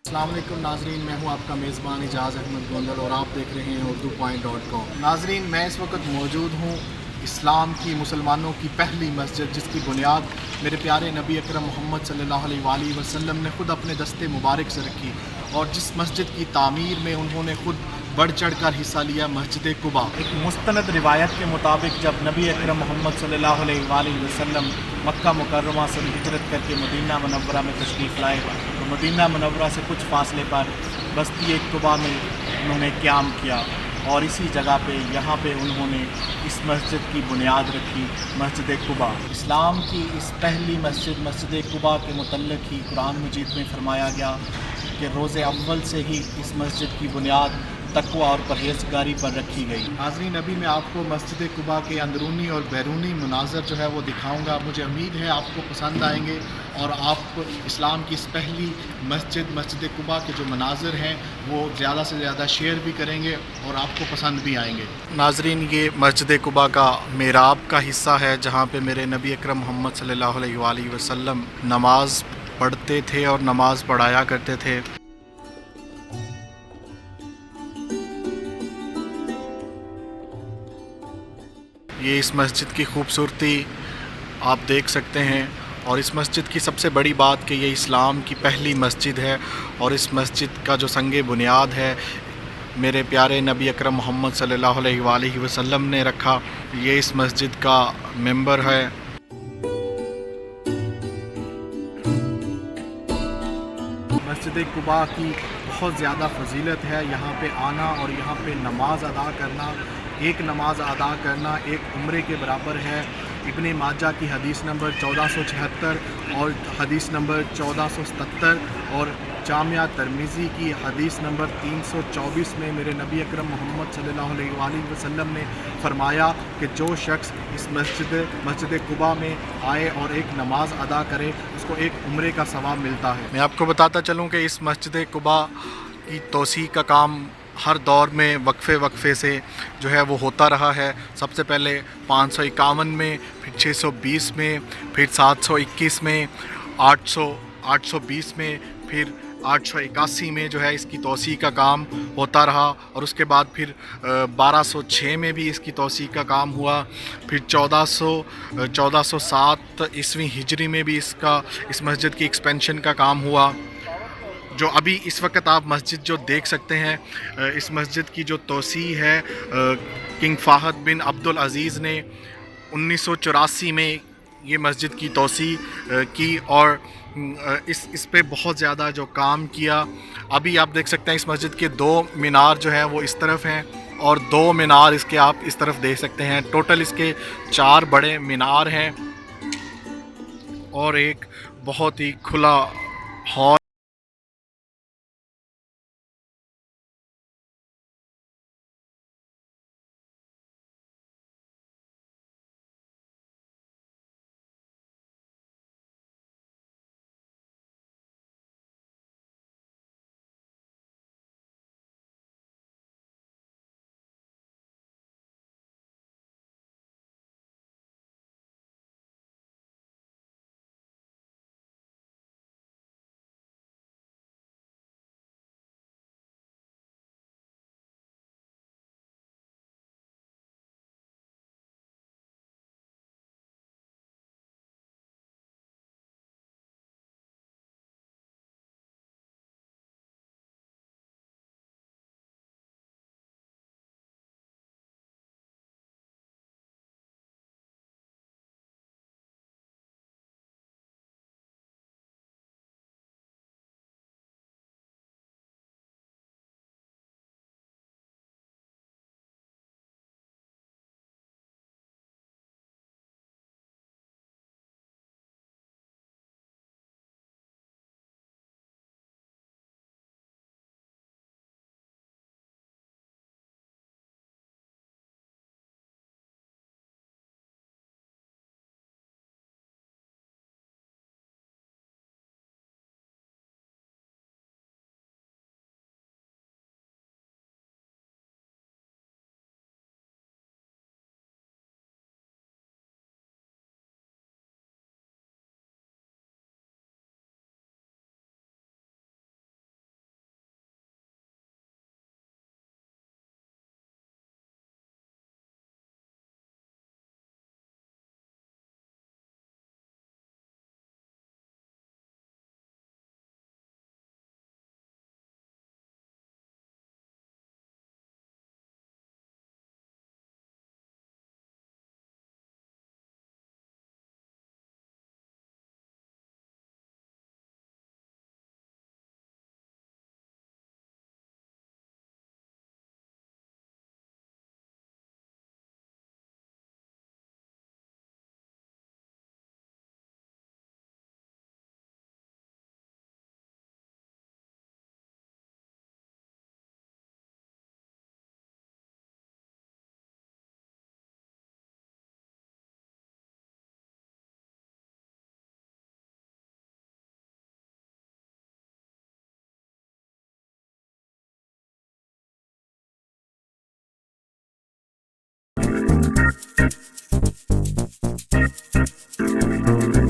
अस्सलाम वालेकुम नाजरीन, मैं हूं आपका मेज़बान एजाज़ अहमद गोंदल और आप देख रहे हैं urdu.com। नाजरीन, मैं इस वक्त मौजूद हूं इस्लाम की मुसलमानों की पहली मस्जिद, जिसकी बुनियाद मेरे प्यारे नबी अकरम मोहम्मद सल्लल्लाहु अलैहि वसल्लम ने ख़ुद अपने दस्ते मुबारक से रखी और जिस मस्जिद की तामीर में उन्होंने ख़ुद बढ़ चढ़ कर हिस्सा लिया, मस्जिद कुबा। एक मुस्तनद रिवायत के मुताबिक जब नबी अकरम मोहम्मद सल्लल्लाहु अलैहि वसल्लम मक्का मुकर्रमा से हिजरत करके मदीना मुनव्वरा में तशरीफ़ लाए तो मदीना मुनव्वरा से कुछ फ़ासले पर बस्ती कुबा में उन्होंने क़याम किया और इसी जगह पे यहाँ पे उन्होंने इस मस्जिद की बुनियाद रखी, मस्जिद कुबा। इस्लाम की इस पहली मस्जिद, मस्जिद कुबा के मुतल्लिक़ ही कुरान मजीद में फ़रमाया गया कि रोज़े अव्वल से ही इस मस्जिद की बुनियाद तक़वा और परहेज़गारी पर रखी गई। नाज़रीन, अभी मैं आपको मस्जिद कुबा के अंदरूनी और बैरूनी मनाज़र जो है वो दिखाऊंगा। मुझे उम्मीद है आपको पसंद आएंगे और आप इस्लाम की इस पहली मस्जिद, मस्जिद कुबा के जो मनाज़र हैं वो ज़्यादा से ज़्यादा शेयर भी करेंगे और आपको पसंद भी आएंगे। नाज़रीन, ये मस्जिद कुबा का मेहराब का हिस्सा है जहाँ पे मेरे नबी अकरम मोहम्मद सल्लल्लाहु अलैहि वसल्लम नमाज़ पढ़ते थे और नमाज़ पढ़ाया करते थे। ये इस मस्जिद की खूबसूरती आप देख सकते हैं और इस मस्जिद की सबसे बड़ी बात कि ये इस्लाम की पहली मस्जिद है और इस मस्जिद का जो संगे बुनियाद है मेरे प्यारे नबी अकरम मोहम्मद सल्लल्लाहु अलैहि वसल्लम ने रखा। ये इस मस्जिद का मेंबर है। मस्जिद कुबा की बहुत ज़्यादा फजीलत है। यहाँ पे आना और यहाँ पे नमाज अदा करना, एक नमाज अदा करना एक उम्रे के बराबर है। इब्ने माजा की हदीस नंबर 1476 और हदीस नंबर 1477 और जामिया तिर्मिज़ी की हदीस नंबर 324 में मेरे नबी अकरम मोहम्मद सल्लल्लाहु अलैहि वसल्लम ने फरमाया कि जो शख्स इस मस्जिद कुबा में आए और एक नमाज अदा करे उसको एक उम्रे का सवाब मिलता है। मैं आपको बताता चलूँ कि इस मस्जिद कुबा की तोसी का काम हर दौर में वक्फे से जो है वो होता रहा है। सबसे पहले 551 में, फिर 620 में, फिर 721 में, 820 में, फिर 881 में जो है इसकी तोसी का काम होता रहा और उसके बाद फिर 1206 में भी इसकी तोसी का काम हुआ। फिर 1407 ईस्वी हिजरी में भी इस मस्जिद की एक्सपेंशन का काम हुआ। जो अभी इस वक्त आप मस्जिद जो देख सकते हैं, इस मस्जिद की जो तोसी है किंग फ़हद बिन अब्दुल अज़ीज़ ने 1984 में ये मस्जिद की तोसी की और इस पे बहुत ज़्यादा जो काम किया। अभी आप देख सकते हैं इस मस्जिद के दो मीनार जो हैं वो इस तरफ हैं और दो मीनार इसके आप इस तरफ देख सकते हैं। टोटल इसके 4 बड़े मीनार हैं और एक बहुत ही खुला हॉल Thank you.